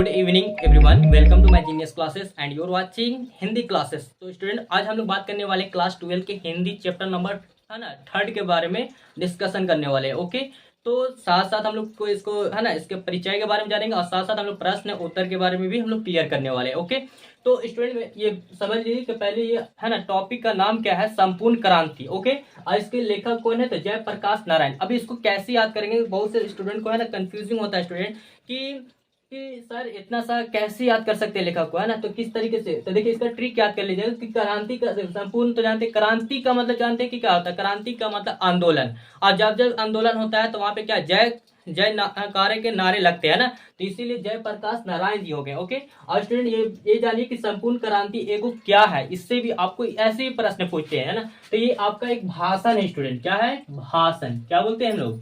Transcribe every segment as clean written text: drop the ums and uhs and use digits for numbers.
Good evening everyone, welcome to my genius classes and you are watching Hindi classes. तो student, आज हम लोग बात करने वाले क्लास 12 के हिंदी चैप्टर नंबर है ना थर्ड के बारे में डिस्कशन करने वाले हैं। ओके, तो साथ साथ हम लोग को इसको है ना इसके परिचय के बारे में जानेंगे और साथ साथ हम लोग प्रश्न उत्तर के बारे में भी हम लोग क्लियर करने वाले हैं। ओके, तो स्टूडेंट ये समझ लीजिए कि पहले ये है ना टॉपिक का नाम क्या है, संपूर्ण क्रांति। ओके, और इसके लेखक कौन है, तो जयप्रकाश नारायण। अभी इसको कैसे याद करेंगे, बहुत से स्टूडेंट को है ना कंफ्यूजिंग होता है स्टूडेंट कि सर इतना सा कैसे याद कर सकते हैं लेखक को, है ना। तो किस तरीके से, तो देखिए इसका ट्रिक याद कर लीजिएगा कि क्रांति का संपूर्ण तो जानते हैं, क्रांति का मतलब जानते हैं कि क्या होता है। क्रांति का मतलब आंदोलन, और जब जब आंदोलन होता है तो वहां पे क्या जय जय कार्य के नारे लगते हैं ना, तो इसीलिए जयप्रकाश नारायण जी हो गए। ओके, और स्टूडेंट ये जानिए कि संपूर्ण क्रांति एगो क्या है, इससे भी आपको ऐसे ही प्रश्न पूछते हैं, है ना। तो ये आपका एक भाषण है स्टूडेंट। क्या है? भाषण। क्या बोलते हैं हम लोग?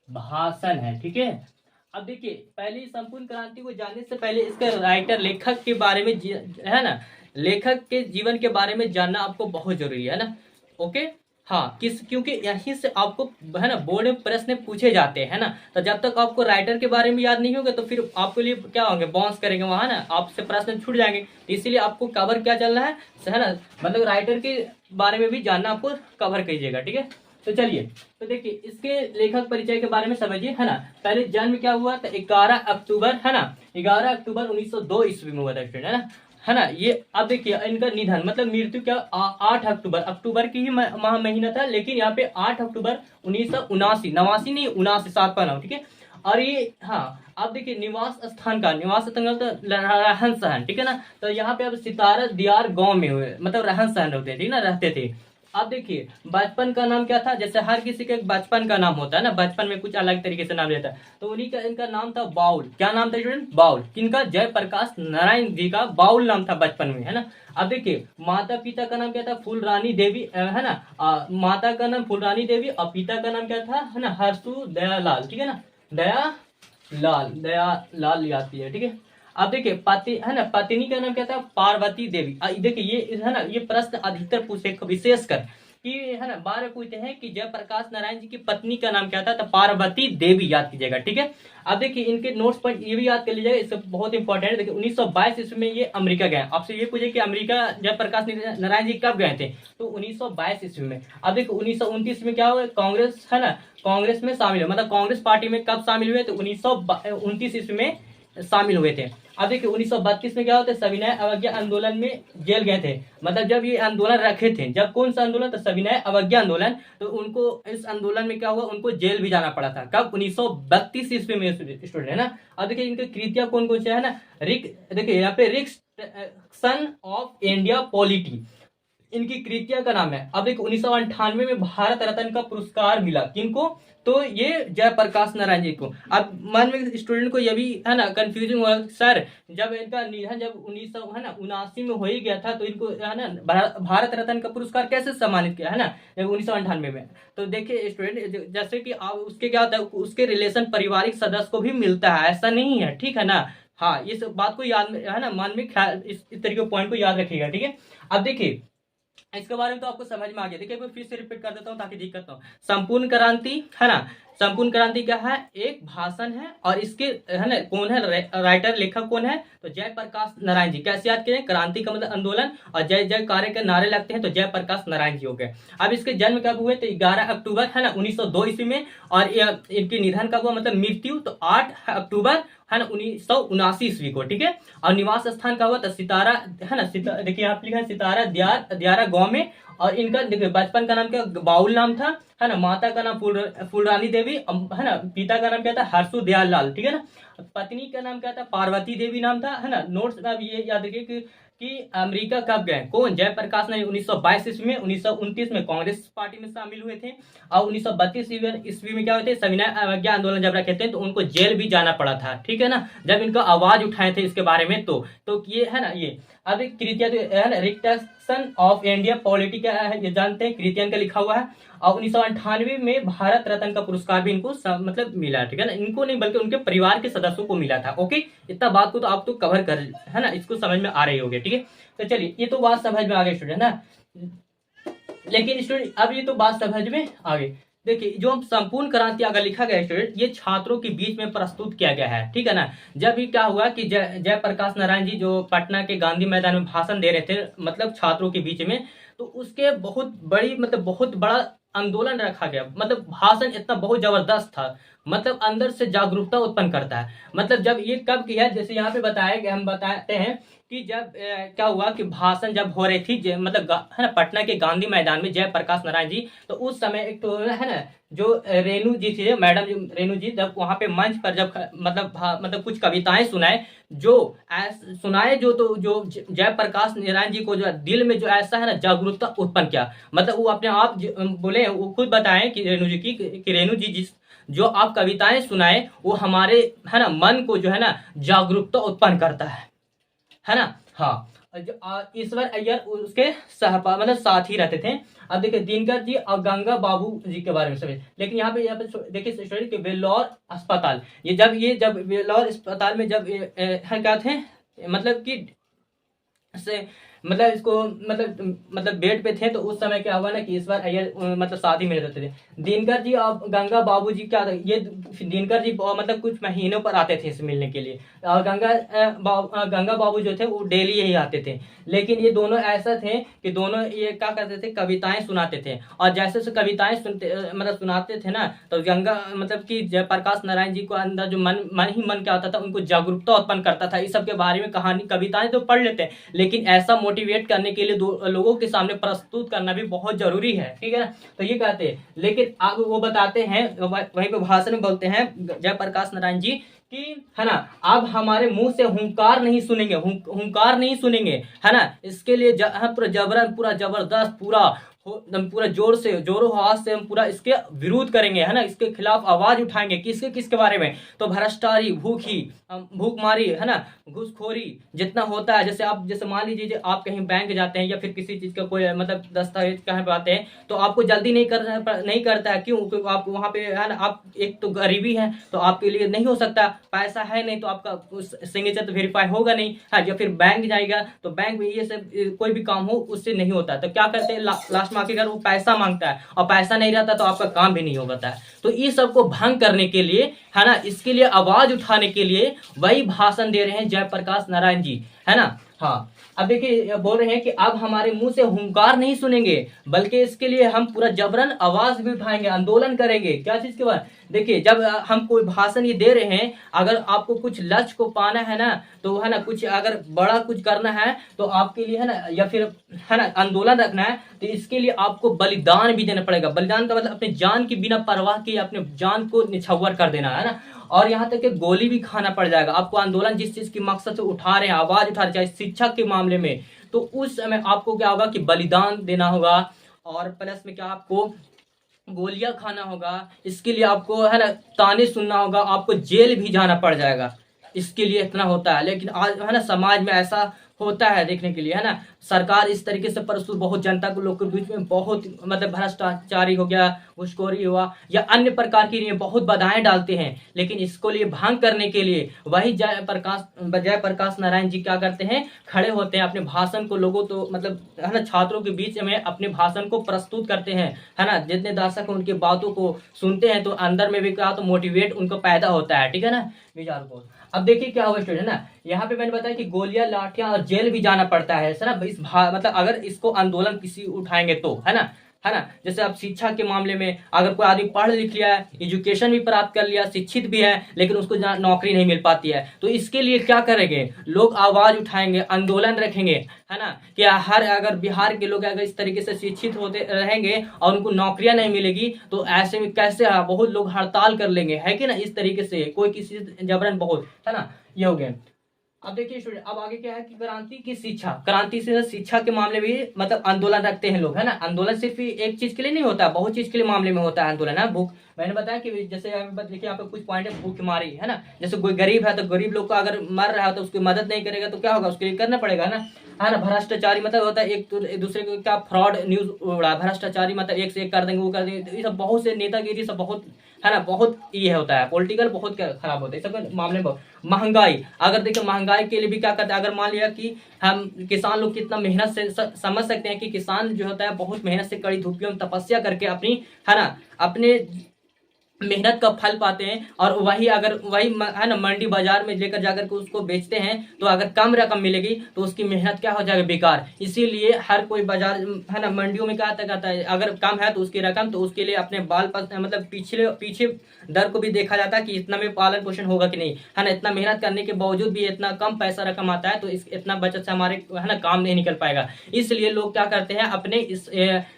भाषण है। ठीक है, अब देखिए पहले संपूर्ण क्रांति को जानने से पहले इसके राइटर लेखक के बारे में है ना, लेखक के जीवन के बारे में जानना आपको बहुत जरूरी है ना। ओके, हाँ, क्योंकि यहीं से आपको है ना बोर्ड में प्रश्न पूछे जाते हैं ना। तो जब तक आपको राइटर के बारे में याद नहीं होगा तो फिर आपके लिए क्या होंगे, बाउंस करेंगे वहां ना, आपसे प्रश्न छूट जाएंगे। तो इसीलिए आपको कवर क्या चलना है ना, मतलब राइटर के बारे में भी जानना आपको कवर कीजिएगा। ठीक है, तो चलिए, तो देखिए इसके लेखक परिचय के बारे में समझिए, है ना। पहले जन्म क्या हुआ था, 11 अक्टूबर, है ना, 11 अक्टूबर 1902 ईस्वी में हुआ था स्टूडेंट, है ना। ये अब देखिए इनका निधन मतलब मृत्यु क्या 8 अक्टूबर, अक्टूबर की ही माह महीना था, लेकिन यहाँ पे 8 अक्टूबर 1979, नवासी नहीं 79, 7 पर। ठीक है, और ये हाँ, अब देखिए निवास स्थान तो रहन सहन। ठीक है ना, तो यहाँ पे अब सितारा दियार गांव में हुए, मतलब रहन सहन होते थे ना, रहते थे। अब देखिए बचपन का नाम क्या था, जैसे हर किसी का एक बचपन का नाम होता है ना, बचपन में कुछ अलग तरीके से नाम लेता है, तो उन्हीं का इनका नाम था बाउल। क्या नाम था स्टूडेंट? बाउल। किनका? जयप्रकाश नारायण जी का बाउल नाम था बचपन में, है ना। अब देखिए माता पिता का नाम क्या था, फूलरानी देवी, है ना। माता का नाम फूलरानी देवी और पिता का नाम क्या था, है ना, हर्षु दयालाल। ठीक है ना, दयालाल याद है। ठीक है, अब देखिए पति है ना, पत्नी का नाम क्या था, पार्वती देवी। देखिए ये है ना, ये प्रश्न अधिकतर पूछे विशेषकर कि है ना, बार पूछते हैं कि जयप्रकाश नारायण जी की पत्नी का नाम क्या था, तो पार्वती देवी याद कीजिएगा। ठीक है, अब देखिए इनके नोट्स पॉइंट ये भी याद कर लीजिएगा, इससे बहुत इंपॉर्टेंट है। देखिए 1922 ईस्वी में ये अमेरिका गए। आपसे ये पूछे कि अमेरिका जयप्रकाश नारायण जी कब गए थे, तो 1922 ईस्वी में। अब देखिए 1929 में क्या हुआ, कांग्रेस है ना, कांग्रेस में शामिल हुए, मतलब कांग्रेस पार्टी में कब शामिल हुए, तो 1929 ईस्वी में शामिल हुए थे। अब देखिए 1932 में क्या होता है, सविनय अवज्ञा आंदोलन में जेल गए थे, मतलब जब ये आंदोलन रखे थे, जब कौन सा आंदोलन, तो सविनय अवज्ञा आंदोलन, तो उनको इस आंदोलन में क्या हुआ, उनको जेल भी जाना पड़ा था। कब? 1932 ईस्वी में स्टूडेंट, है ना। अब देखिए इनके कृतियां कौन कौन से है ना, देखिए यहाँ पे रिक्शन ऑफ इंडिया पॉलिटी इनकी कृतियां का नाम है। अब देखो 1998 में भारत रत्न का पुरस्कार मिला, किनको, तो ये जयप्रकाश नारायण जी को। अब मन में स्टूडेंट को ये भी है ना कंफ्यूजिंग हुआ, सर जब इनका निधन जब 1979 में हो ही गया था, तो इनको है ना भारत रत्न का पुरस्कार कैसे सम्मानित किया, है ना, जब 1998 में। तो देखिए स्टूडेंट, जैसे कि आप उसके क्या होता है, उसके रिलेशन पारिवारिक सदस्य को भी मिलता है, ऐसा नहीं है। ठीक है ना, हाँ, इस बात को याद है ना, मन में ख्याल इस तरीके पॉइंट को याद रखिएगा। ठीक है, अब देखिए इसके बारे में तो आपको समझ में आ गया। देखिए मैं फिर से रिपीट कर देता हूँ ताकि दिक्कत ना हो। संपूर्ण क्रांति, है ना, संपूर्ण क्रांति क्या है, एक भाषण है, और इसके है ना कौन है राइटर लेखक कौन है, तो जयप्रकाश नारायण जी। कैसे याद करें, क्रांति का मतलब आंदोलन और जय जय कार्य के नारे लगते हैं, तो जयप्रकाश नारायण जी हो गए। अब इसके जन्म कब हुए, तो 11 अक्टूबर है ना 1902 ईस्वी में, और इनकी निधन कब हुआ, मतलब मृत्यु, तो 8 अक्टूबर है ना 1979 ईस्वी को। ठीक है, और निवास स्थान का हुआ था सितारा, है ना, देखिए यहाँ पे लिखा है सितारा दियारा गांव में। और इनका देखिए बचपन का नाम क्या, बाउल नाम था, है ना। माता का नाम फूलरानी देवी, है ना। पिता का नाम क्या था, हर्षु दयालाल। ठीक है ना, पत्नी का नाम क्या था, पार्वती देवी नाम था, है ना। नोट्स में अब ये याद रखिए कि अमेरिका कब गए, कौन, जयप्रकाश ने 1922 ईस्वी में। 1929 में कांग्रेस पार्टी में शामिल हुए थे, और 1932 ईस्वी में क्या हुए थे, सविनय अवज्ञा आंदोलन जब रखे थे, तो उनको जेल भी जाना पड़ा था। ठीक है ना, जब इनका आवाज उठाए थे इसके बारे में, तो ये है ना, ये अब कृतिया जो है ना, रिक्शन ऑफ इंडिया पॉलिटी क्या है, ये जानते हैं, कृतियन का लिखा हुआ है। और 1998 में भारत रत्न का पुरस्कार भी इनको मतलब मिला। ठीक है ना, इनको नहीं बल्कि उनके परिवार के सदस्यों को मिला था। ओके, इतना बात को तो आप तो कवर कर, है ना, इसको समझ में आ रही होगी। ठीक है, तो चलिए ये तो बात समझ में आ गई स्टूडेंट ना। लेकिन स्टूडेंट अब ये तो बात समझ में आ गई, देखिए जो संपूर्ण क्रांति अगर लिखा गया है स्टूडेंट, ये छात्रों के बीच में प्रस्तुत किया गया है, ठीक है ना। जब ये क्या हुआ कि जयप्रकाश नारायण जी जो पटना के गांधी मैदान में भाषण दे रहे थे, मतलब छात्रों के बीच में, तो उसके बहुत बड़ी मतलब बहुत बड़ा आंदोलन रखा गया। मतलब भाषण इतना बहुत जबरदस्त था, मतलब अंदर से जागरूकता उत्पन्न करता है। मतलब जब ये कब किया, जैसे यहाँ पे बताया गया, हम बताते हैं कि जब क्या हुआ कि भाषण जब हो रही थी मतलब है ना पटना के गांधी मैदान में जयप्रकाश नारायण जी, तो उस समय एक तो है ना जो रेणु जी थी, मैडम जो रेणु जी, जब वहां पे मंच पर जब मतलब कुछ कविताएं सुनाए, जो सुनाए जो, तो जो जयप्रकाश नारायण जी को जो दिल में जो ऐसा है ना जागरूकता उत्पन्न किया। मतलब वो अपने आप बोले, वो खुद बताएं कि रेणु जी कि रेणु जी जिस जो आप कविताएं सुनाए वो हमारे है ना मन को जो है ना जागरूकता उत्पन्न करता है ना। हाँ, ईश्वर अय्यर उसके मतलब साथ ही रहते थे। अब देखिए दिनकर जी और गंगा बाबू जी के बारे में समझ, लेकिन यहाँ पे देखिए स्टोरी कि वेल्लोर अस्पताल, जब वेल्लोर अस्पताल में जब क्या थे, मतलब कि से मतलब इसको मतलब बेड पे थे, तो उस समय क्या हुआ ना कि ईश्वर अय्यर मतलब शादी में रहते थे। दिनकर जी और गंगा बाबू जी क्या ये दिनकर जी मतलब कुछ महीनों पर आते थे इसे मिलने के लिए, और गंगा बाबू जो थे वो डेली यही आते थे। लेकिन ये दोनों ऐसा थे कि दोनों ये क्या करते थे, कविताएं सुनाते थे, और जैसे से कविताएं मतलब सुनाते थे ना, तो गंगा मतलब कि जयप्रकाश नारायण जी को अंदर जो मन ही मन क्या होता था, उनको जागरूकता उत्पन्न करता था। इस सब के बारे में कहानी कविताएं तो पढ़ लेते हैं, लेकिन ऐसा मोटिवेट करने के लिए लोगों के सामने प्रस्तुत करना भी बहुत जरूरी है, ठीक है ना। तो ये कहते हैं, लेकिन अब वो बताते हैं वहीं पे भाषण में बोलते हैं जयप्रकाश नारायण जी कि है ना आप हमारे मुंह से हुंकार नहीं सुनेंगे, हुंकार नहीं सुनेंगे, है ना। इसके लिए पूरा जबरन पूरा जबरदस्त पूरा जोर से जोरों आवाज से हम पूरा इसके विरोध करेंगे, है ना। इसके खिलाफ आवाज उठाएंगे। किसके किसके बारे में, तो भ्रष्टाचारी, भूखमारी, है ना, घूसखोरी जितना होता है। जैसे मान लीजिए आप कहीं बैंक जाते हैं या फिर किसी चीज का कोई मतलब दस्तावेज कहीं पे आते हैं, तो आपको जल्दी नहीं करता है। क्यों? क्योंकि आप वहां पे है ना, आप एक तो गरीबी है तो आपके लिए नहीं हो सकता, पैसा है नहीं तो आपका सिग्नेचर तो वेरीफाई होगा नहीं, है। या फिर बैंक जाएगा तो बैंक में ये सब कोई भी काम हो उससे नहीं होता, तो क्या करते हैं लास्ट में आखिरकार वो पैसा मांगता है, और पैसा नहीं रहता तो आपका काम भी नहीं होता है। तो इस सबको भंग करने के लिए, है ना, इसके लिए आवाज उठाने के लिए वही भाषण दे रहे हैं जयप्रकाश नारायण जी, है ना। हाँ, अब देखिए बोल रहे हैं कि अब हमारे मुंह से हुंकार नहीं सुनेंगे, बल्कि इसके लिए हम पूरा जबरन आवाज भी उठाएंगे, आंदोलन करेंगे। क्या चीज के बाद, देखिए जब हम कोई भाषण ये दे रहे हैं, अगर आपको कुछ लक्ष्य को पाना है ना, तो है ना कुछ अगर बड़ा कुछ करना है तो आपके लिए है ना, या फिर है ना आंदोलन रखना है, तो इसके लिए आपको बलिदान भी देना पड़ेगा। बलिदान का मतलब अपने जान की बिना परवाह किए अपने जान को निछावर कर देना, है ना। और यहाँ तक कि गोली भी खाना पड़ जाएगा आपको। आंदोलन जिस चीज की मकसद से उठा रहे हैं, आवाज उठा रहे, चाहे शिक्षा के मामले में, तो उस समय आपको क्या होगा कि बलिदान देना होगा, और प्लस में क्या आपको गोलियां खाना होगा। इसके लिए आपको है ना ताने सुनना होगा, आपको जेल भी जाना पड़ जाएगा। इसके लिए इतना होता है, लेकिन आज है ना समाज में ऐसा होता है देखने के लिए, है ना। सरकार इस तरीके से प्रस्तुत बहुत जनता को लोग के बीच में बहुत मतलब भ्रष्टाचारी हो गया, घुसखोरी हुआ या अन्य प्रकार की बहुत बाधाएं डालते हैं। लेकिन इसको लिए भंग करने के लिए वही जयप्रकाश नारायण जी क्या करते हैं, खड़े होते हैं, अपने भाषण को लोगों तो मतलब है ना छात्रों के बीच में अपने भाषण को प्रस्तुत करते हैं, है ना। जितने दर्शक उनकी बातों को सुनते हैं तो अंदर में भी क्या तो मोटिवेट उनको पैदा होता है, ठीक है ना विचार को। अब देखिए क्या हुआ स्टूडेंट, है ना, यहाँ पे मैंने बताया कि गोलियां, लाठियां और जेल भी जाना पड़ता है ना। मतलब अगर इसको आंदोलन किसी उठाएंगे तो, है ना। जैसे अब शिक्षा के मामले में अगर कोई आदमी पढ़ लिख लिया है, एजुकेशन भी प्राप्त कर लिया, शिक्षित भी है, लेकिन उसको नौकरी नहीं मिल पाती है, तो इसके लिए क्या करेंगे, लोग आवाज उठाएंगे, आंदोलन रखेंगे, है ना। कि हर अगर बिहार के लोग अगर इस तरीके से शिक्षित होते रहेंगे और उनको नौकरियां नहीं मिलेगी, तो ऐसे में कैसे बहुत लोग हड़ताल कर लेंगे, है कि ना। इस तरीके से कोई किसी जबरन बहुत, है ना, ये हो गया। अब देखिए स्टूडेंट, अब आगे क्या है कि क्रांति से शिक्षा के मामले में मतलब आंदोलन रखते हैं लोग, है ना। आंदोलन सिर्फ एक चीज के लिए नहीं होता, बहुत चीज के लिए मामले में होता है आंदोलन, है। भूख, मैंने बताया कि जैसे देखिए यहाँ पे कुछ पॉइंट है, भूखमारी, है ना। जैसे कोई गरीब है तो गरीब लोग का अगर मर रहा है तो उसकी मदद नहीं करेगा तो क्या होगा, उसके लिए करना पड़ेगा, है ना। भ्रष्टाचारी मतलब होता है एक दूसरे को क्या फ्रॉड न्यूज उड़ा, भ्रष्टाचारी मतलब एक से एक कर देंगे, वो कर देंगे। ये सब बहुत से नेतागिरी सब बहुत, है ना, बहुत ये होता है, पॉलिटिकल बहुत खराब होता है सब मामले में। महंगाई, अगर देखिए महंगाई के लिए भी क्या करते हैं, अगर मान लिया कि हम किसान लोग कितना मेहनत से समझ सकते हैं कि किसान जो होता है बहुत मेहनत से कड़ी धूपियों में तपस्या करके अपनी, है ना, अपने मेहनत का फल पाते हैं, और वही अगर वही है ना मंडी बाजार में लेकर जाकर के उसको बेचते हैं तो अगर कम रकम मिलेगी तो उसकी मेहनत क्या हो जाएगा, बेकार। इसीलिए हर कोई बाजार, है ना, मंडियों में क्या कहता है, अगर कम है तो उसकी रकम, तो उसके लिए अपने बाल मतलब पिछले पीछे दर को भी देखा जाता है कि इतना में पालन पोषण होगा कि नहीं, है ना। इतना मेहनत करने के बावजूद भी इतना कम पैसा रकम आता है तो इतना बचत से हमारे, है ना, काम नहीं निकल पाएगा। इसलिए लोग क्या करते हैं अपने इस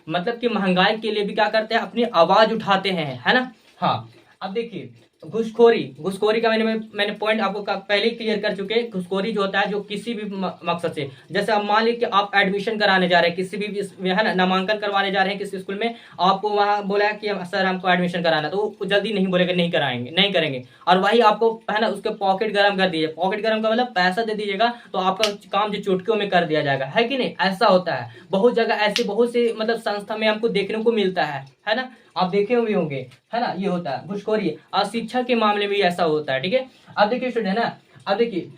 मतलब कि महंगाई के लिए भी क्या करते हैं, अपनी आवाज उठाते हैं, है ना। हाँ, अब देखिए घुसखोरी, घुसखोरी का मैंने पॉइंट आपको पहले ही क्लियर कर चुके हैं। घुसखोरी जो होता है जो किसी भी मकसद से, जैसे अब मान लीजिए कि आप एडमिशन कराने जा रहे हैं किसी भी, है ना, नामांकन करवाने जा रहे हैं किसी स्कूल में, आपको वहां बोला कि सर हमको एडमिशन कराना, तो वो जल्दी नहीं बोलेगा, नहीं कराएंगे, नहीं करेंगे, और वही आपको, है ना, उसके पॉकेट गर्म कर दीजिए, पॉकेट गर्म का मतलब पैसा दे दीजिएगा तो आपका काम जो चुटकियों में कर दिया जाएगा, है कि नहीं। ऐसा होता है बहुत जगह, ऐसे बहुत से मतलब संस्था में हमको देखने को मिलता है ना, आप देखे हुए होंगे, है ना, ये होता है घुसखोरी। और शिक्षा के मामले में भी ऐसा होता है, ठीक है। अब देखिए स्टूडेंट, है ना, अब देखिए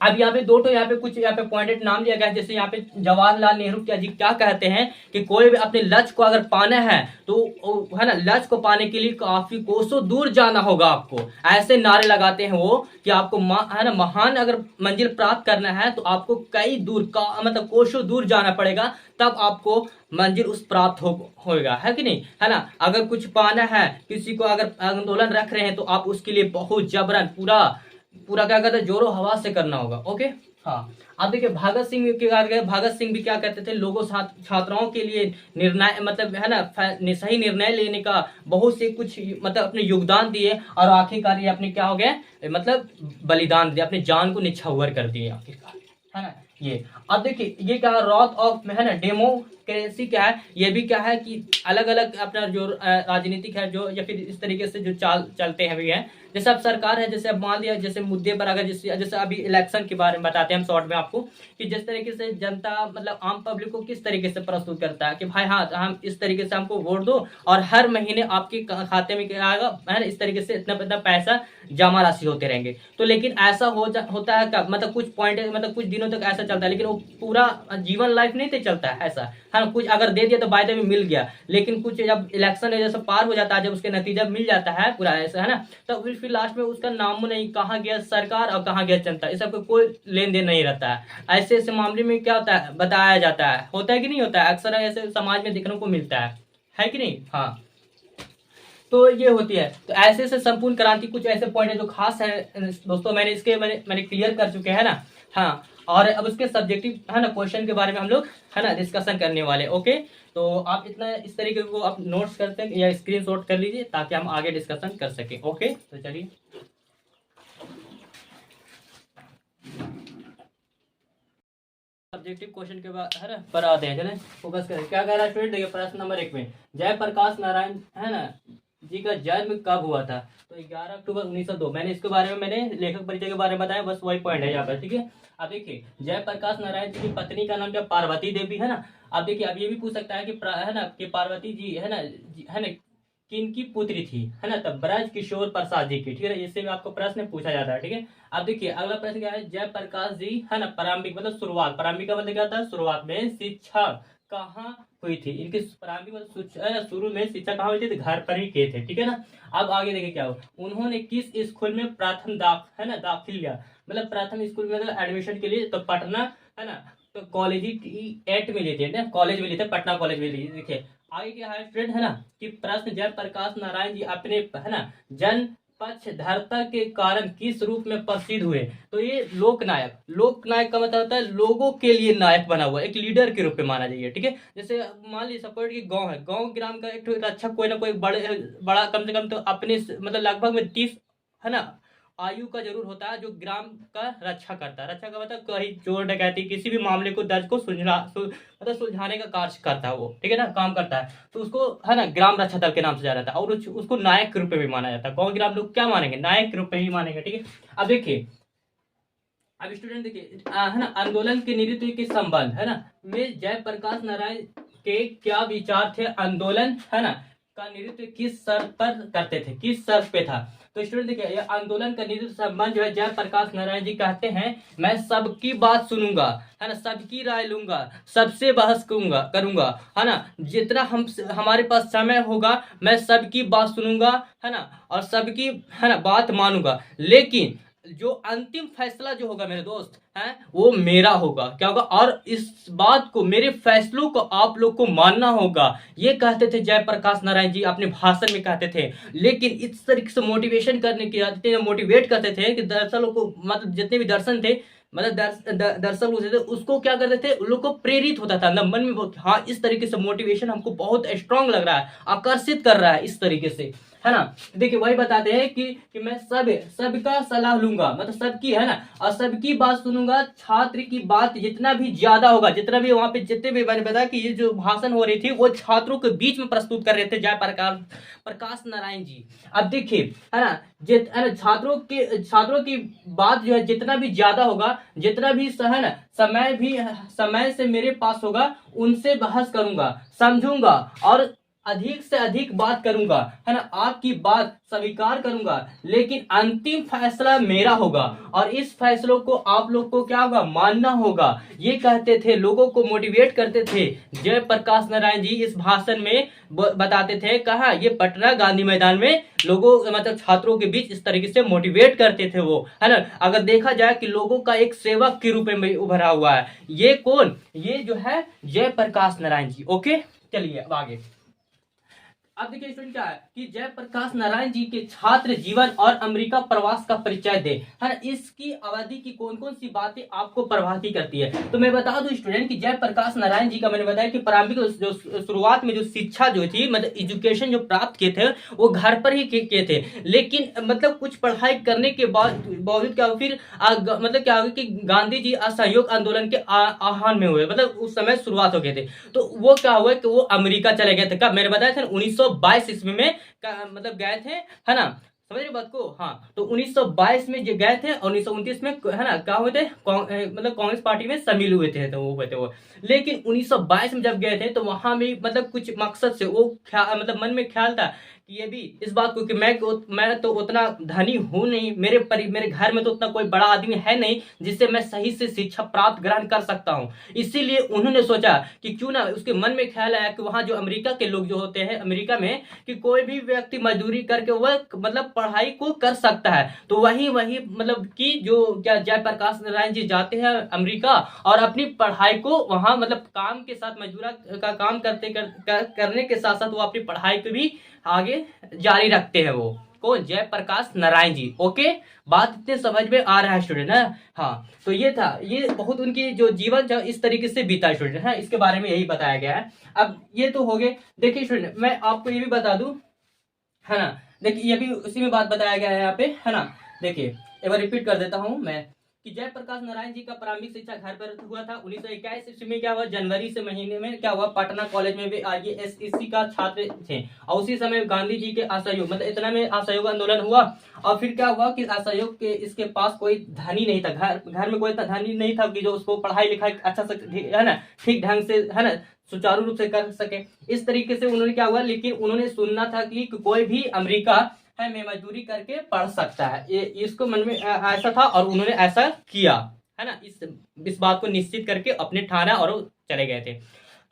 अब यहाँ पे दो तो यहाँ पे कुछ यहाँ पे पॉइंटेड नाम दिया गया है, जैसे यहाँ पे जवाहरलाल नेहरू जी क्या कहते हैं कि कोई भी अपने लक्ष्य को अगर पाना है तो, है ना, लक्ष्य को पाने के लिए काफी कोसों दूर जाना होगा आपको, ऐसे नारे लगाते हैं वो कि आपको, है ना, महान अगर मंजिल प्राप्त करना है तो आपको कई दूर का मतलब कोसों दूर जाना पड़ेगा, तब आपको मंजिल उस प्राप्त होगा, है कि नहीं, है ना। अगर कुछ पाना है, किसी को अगर आंदोलन रख रहे हैं तो आप उसके लिए बहुत जबरन पूरा पूरा क्या कहते हैं, जोरों हवा से करना होगा, ओके। हाँ, अब देखिए भगत सिंह की बात करें, भगत सिंह भी क्या कहते थे, लोगों छात्राओं के लिए निर्णय मतलब, है ना, सही निर्णय लेने का बहुत से कुछ मतलब अपने योगदान दिए, और आखिरकार ये अपने क्या हो गए, मतलब बलिदान दिए, अपनी जान को निछावर कर दिए आखिरकार, है ना। ये अब देखिए ये क्या रॉथ ऑफ, है ना, डेमोक्रेसी क्या है, ये भी क्या है कि अलग अलग अपना जो राजनीतिक है जो, या फिर इस तरीके से जो चलते हैं भी है। जैसे अब सरकार है, जैसे अब मान लिया जैसे मुद्दे पर अगर जैसे अभी इलेक्शन के बारे में बताते हैं हम शॉर्ट में आपको, कि जिस तरीके से जनता मतलब आम पब्लिक को किस तरीके से प्रस्तुत करता है कि भाई हाँ हम इस तरीके से हमको वोट दो और हर महीने आपके खाते में क्या आएगा, है ना, इस तरीके से इतना पैसा जमा राशि होते रहेंगे। तो लेकिन ऐसा होता है कब, मतलब कुछ पॉइंट, मतलब कुछ दिनों तक ऐसा चलता है, लेकिन वो पूरा जीवन लाइफ नहीं चलता है ऐसा, है ना। कुछ अगर दे दिया तो वायदे में मिल गया, लेकिन कुछ जब इलेक्शन जैसे पार हो जाता है, जब उसके नतीजा मिल जाता है पूरा ऐसा, है ना, तो फिर लास्ट में उसका नाम नहीं, कहाँ गया सरकार और कहाँ गया जनता, इस सबका कोई लेन देन नहीं रहता है। ऐसे ऐसे मामले में क्या होता है, बताया जाता है, होता है कि नहीं होता है, अक्सर ऐसे समाज में देखने को मिलता है कि नहीं। हाँ, तो ये होती है। तो ऐसे ऐसे संपूर्ण क्रांति कुछ ऐसे पॉइंट है जो खास है दोस्तों, मैंने क्लियर कर चुके हैं ना। हाँ, और अब उसके सब्जेक्टिव, है ना, क्वेश्चन के बारे में हम लोग, है ना, डिस्कशन करने वाले, ओके। तो आप इतना इस तरीके को आप नोट्स करते हैं या स्क्रीनशॉट कर लीजिए ताकि हम आगे डिस्कशन कर सकें, ओके। तो चलिए सब्जेक्टिव क्वेश्चन के बाद, है ना, पर आते हैं, चलें फोकस करें। क्या कह रहा है स्टूडेंट, देखिए प्रश्न नंबर 1 में जयप्रकाश नारायण, है ना, जी का जन्म कब हुआ था, तो 11 अक्टूबर 1902। मैंने इसके बारे में, मैंने लेखक परिचय के बारे में बताया, बस वही पॉइंट है यहाँ पर, ठीक है। अब देखिए जयप्रकाश नारायण जी की पत्नी का नाम क्या, पार्वती देवी, है ना। अब देखिए अब ये भी पूछ सकता है कि है ना, कि पार्वती जी, है ना, किनकी पुत्री थी, है ना, तब ब्रज किशोर प्रसाद जी की, ठीक है। इससे भी आपको प्रश्न पूछा जाता है, ठीक है। अब देखिए अगला प्रश्न क्या है, जयप्रकाश जी, है ना, प्रारंभिक मतलब शुरुआत, प्रारंभिक का मतलब क्या था, शुरुआत में शिक्षा कहाँ हुई थी, इनकी प्रारंभिक मतलब शुरू में शिक्षा कहाँ हुई थी, तो घर पर ही किए थे, ठीक है ना। अब आगे देखिए क्या हो, उन्होंने किस स्कूल में प्रथम है ना दाखिल लिया, मतलब प्रथम स्कूल में मतलब एडमिशन के लिए, तो पटना, है ना, तो कॉलेज एट में लिए थे ना, कॉलेज में लिए थे, पटना कॉलेज में लिए। देखिए आगे क्या है स्टूडेंट, है ना, कि प्रश्न जयप्रकाश नारायण जी अपने, है ना, जन पक्षधरता के कारण किस रूप में प्रसिद्ध हुए, तो ये लोकनायक, लोकनायक का मतलब होता है लोगों के लिए नायक बना हुआ, एक लीडर के रूप में माना जाइए, ठीक है। जैसे मान लीजिए सपोर्ट की गांव है, गांव ग्राम का एक रक्षक कोई ना कोई बड़ा कम से कम तो अपने मतलब लगभग में 30, है ना, आयु का जरूर होता है, जो ग्राम का रक्षा करता है। रक्षा का मतलब कहीं चोर डकैती किसी भी मामले को दर्ज को मतलब सुलझाने का कार्य करता है वो, ठीक है ना, काम करता है, तो उसको, है ना, ग्राम रक्षा दल के नाम से जाना जाता है, और उसको नायक के रूप में भी माना जाता है। गाँव ग्राम लोग क्या मानेंगे, नायक के रूप में ही मानेंगे, ठीक है। अब देखिए अब स्टूडेंट देखिए, है ना, आंदोलन के नेतृत्व के संबंध, है ना, में जयप्रकाश नारायण के क्या विचार थे, आंदोलन, है ना, का नेतृत्व किस शर्त पर करते थे, किस शर्त पे था? तो स्टूडेंट देखिए, यह आंदोलन का नेतृत्व संबंध जो है जयप्रकाश नारायण जी कहते हैं, मैं सबकी बात सुनूंगा, है ना, सबकी राय लूंगा, सबसे बहस करूंगा करूंगा, है ना, जितना हमारे पास समय होगा मैं सबकी बात सुनूंगा, है ना, और सबकी, है ना, बात मानूंगा, लेकिन जो अंतिम फैसला जो होगा मेरे दोस्त है वो मेरा होगा। क्या होगा? और इस बात को, मेरे फैसलों को आप लोग को मानना होगा, ये कहते थे जयप्रकाश नारायण जी अपने भाषण में कहते थे। लेकिन इस तरीके से मोटिवेशन करने के, मोटिवेट करते थे कि दरअसल को, मतलब जितने भी दर्शन थे, मतलब दर्शक लोग थे, उसको क्या करते थे, उन लोग को प्रेरित होता था ना मन में, हाँ इस तरीके से मोटिवेशन हमको बहुत स्ट्रांग लग रहा है, आकर्षित कर रहा है इस तरीके से, है ना। देखिए वही बताते हैं कि मैं सबका सलाह लूंगा, मतलब सबकी, है ना, और सबकी बात सुनूंगा, छात्र की बात जितना भी ज्यादा होगा, जितना भी वहां पे जितने भी, मैंने बताया कि ये जो भाषण हो रही थी वो छात्रों के बीच में प्रस्तुत कर रहे थे प्रकाश नारायण जी। अब देखिए, है ना, छात्रों की बात जो है जितना भी ज्यादा होगा, जितना भी, है ना, समय से मेरे पास होगा, उनसे बहस करूंगा, समझूंगा और अधिक से अधिक बात करूंगा, है ना, आपकी बात स्वीकार करूंगा, लेकिन अंतिम फैसला मेरा होगा और इस फैसलों को आप लोग को क्या होगा, मानना होगा। ये कहते थे, लोगों को मोटिवेट करते थे जयप्रकाश नारायण जी। इस भाषण में बताते थे, कहा, ये पटना गांधी मैदान में लोगों, मतलब छात्रों के बीच इस तरीके से मोटिवेट करते थे वो, है ना। अगर देखा जाए कि लोगों का एक सेवक के रूप में उभरा हुआ है, ये कौन, ये जो है जयप्रकाश नारायण जी। ओके, चलिए अब आगे। अब देखिए स्टूडेंट क्या है कि जयप्रकाश नारायण जी के छात्र जीवन और अमेरिका प्रवास का परिचय दे, है ना, इसकी अवधि की कौन कौन सी बातें आपको प्रभावित करती है। तो मैं बता दूं स्टूडेंट कि जयप्रकाश नारायण जी का, मैंने बताया कि प्रारंभिक जो शुरुआत में जो शिक्षा जो थी, मतलब एजुकेशन जो प्राप्त किए थे वो घर पर ही किए थे, लेकिन मतलब कुछ पढ़ाई करने के बावजूद क्या, फिर मतलब क्या हो कि गांधी जी असहयोग आंदोलन के आह्वान में हुए, मतलब उस समय शुरुआत हो गए थे, तो वो क्या हुआ कि वो अमेरिका चले गए थे। कब? मैंने बताया था 1922 ईस्वी में मतलब गए थे, है ना, समझ रहे बात को। हाँ, तो 1922 में जो गए थे और 1929 में, है ना, क्या हुए थे, मतलब कांग्रेस पार्टी में शामिल हुए थे, तो वो हुए थे वो। लेकिन 1922 में जब गए थे तो वहां भी मतलब कुछ मकसद से वो मतलब मन में ख्याल था कि ये भी इस बात को कि मैं तो उतना धनी हूं नहीं, मेरे घर में तो उतना कोई बड़ा आदमी है नहीं जिससे मैं सही से शिक्षा प्राप्त ग्रहण कर सकता हूं। इसीलिए उन्होंने सोचा कि क्यों ना, उसके मन में ख्याल आया कि वहां जो अमेरिका के लोग जो होते हैं अमेरिका में, कि कोई भी व्यक्ति मजदूरी करके वह मतलब पढ़ाई को कर सकता है। तो वही मतलब कि जो क्या जयप्रकाश नारायण जी जाते हैं अमेरिका और अपनी पढ़ाई को वहां, मतलब काम के साथ, मजदूरा का काम करने के साथ साथ वो अपनी पढ़ाई को भी आगे जारी रखते हैं। वो कौन? जयप्रकाश नारायण जी। ओके, बात इतने समझ में आ रहा है स्टूडेंट, है। हाँ, तो ये था, ये बहुत उनकी जो जीवन जो इस तरीके से बीता स्टूडेंट है, इसके बारे में यही बताया गया है। अब ये तो हो गए। देखिए स्टूडेंट, मैं आपको ये भी बता दूं, है ना, देखिए ये भी उसी में बात बताया गया है यहाँ पे, है ना। देखिए एक बार रिपीट कर देता हूँ मैं कि जयप्रकाश नारायण जी का प्रारंभिक शिक्षा घर पर हुआ था। 1921 ईस्वी में क्या हुआ, जनवरी से महीने में क्या हुआ, पटना कॉलेज में वे IASEC का छात्र थे और उसी समय गांधी जी के असहयोग, मतलब इतना में असहयोग आंदोलन हुआ। और फिर क्या हुआ कि असहयोग के इसके पास कोई धनी नहीं था, घर में कोई धनी नहीं था कि जो उसको पढ़ाई लिखाई अच्छा से, है ना, ठीक ढंग से, है ना, सुचारू रूप से कर सके। इस तरीके से उन्होंने क्या हुआ, लेकिन उन्होंने सुनना था कि कोई भी अमेरिका है में मजदूरी करके पढ़ सकता है, ये इसको मन में ऐसा था और उन्होंने ऐसा किया, है ना। इस बात को निश्चित करके अपने ठाना और चले गए थे।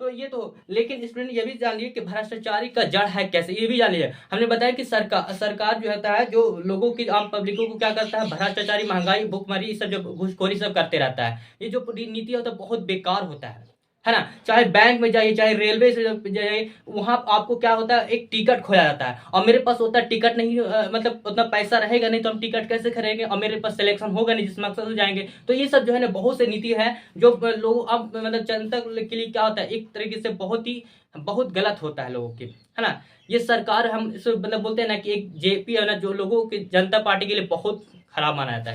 तो ये तो, लेकिन स्टूडेंट ये भी जान लीजिए कि भ्रष्टाचारी का जड़ है कैसे, ये भी जान लीजिए। हमने बताया कि सरकार जो होता है, जो लोगों की, आम पब्लिकों को क्या करता है, भ्रष्टाचारी, महंगाई, भुखमरी, ये सब जो घूसखोरी सब करते रहता है। ये जो नीति होता है बहुत बेकार होता है ना। चाहे बैंक में जाइए, चाहे रेलवे से जाइए, वहां आपको क्या होता है, एक टिकट खोया जाता है और मेरे पास होता है टिकट नहीं, मतलब उतना पैसा रहेगा नहीं तो हम टिकट कैसे खरीदेंगे, और मेरे पास सिलेक्शन होगा नहीं जिस मकसद से जाएंगे। तो ये सब जो है ना, बहुत से नीति है जो लोग, अब मतलब जनता के लिए क्या होता है, एक तरीके से बहुत गलत होता है लोगों के, है ना। ये सरकार, हम इसे मतलब बोलते हैं ना कि एक जेपी है ना, जो लोगों की जनता पार्टी के लिए बहुत खराब माना जाता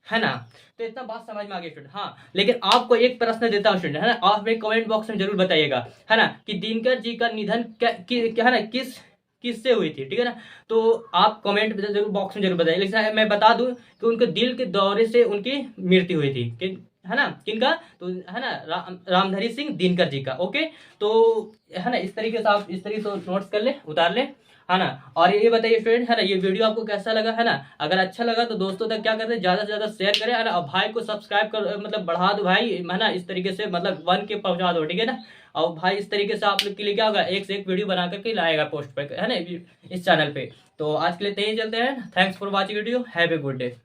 है ना। तो इतना बात समझ में आ गई स्टूडेंट। हाँ, लेकिन आपको एक प्रश्न देता हूँ स्टूडेंट, है ना, आप हमें कमेंट बॉक्स में जरूर बताइएगा, है ना, कि दिनकर जी का निधन क्या है ना, किससे हुई थी, ठीक है ना। तो आप कमेंट जरूर बॉक्स में जरूर बताइए। लेकिन मैं बता दूं कि उनके दिल के दौरे से उनकी मृत्यु हुई थी, है ना, किनका, तो है ना रामधारी सिंह दिनकर जी का। ओके, तो है ना इस तरीके से आप इस तरीके से नोट्स कर ले, उतार ले, है ना। और ये बताइए स्टूडेंट, है ना ये वीडियो आपको कैसा लगा, है ना। अगर अच्छा लगा तो दोस्तों तक क्या करते हैं, ज्यादा से ज्यादा शेयर करें, है ना। और भाई को सब्सक्राइब कर, मतलब बढ़ा दो भाई, है ना, इस तरीके से मतलब 1 के पहुंचा दो, ठीक है ना। और भाई इस तरीके से आप लोग के लिए क्या होगा, एक से एक वीडियो बना करके लाएगा पोस्ट पे, है ना, इस चैनल पे। तो आज के लिए यही चलते हैं। Thanks for watching video, have a good day.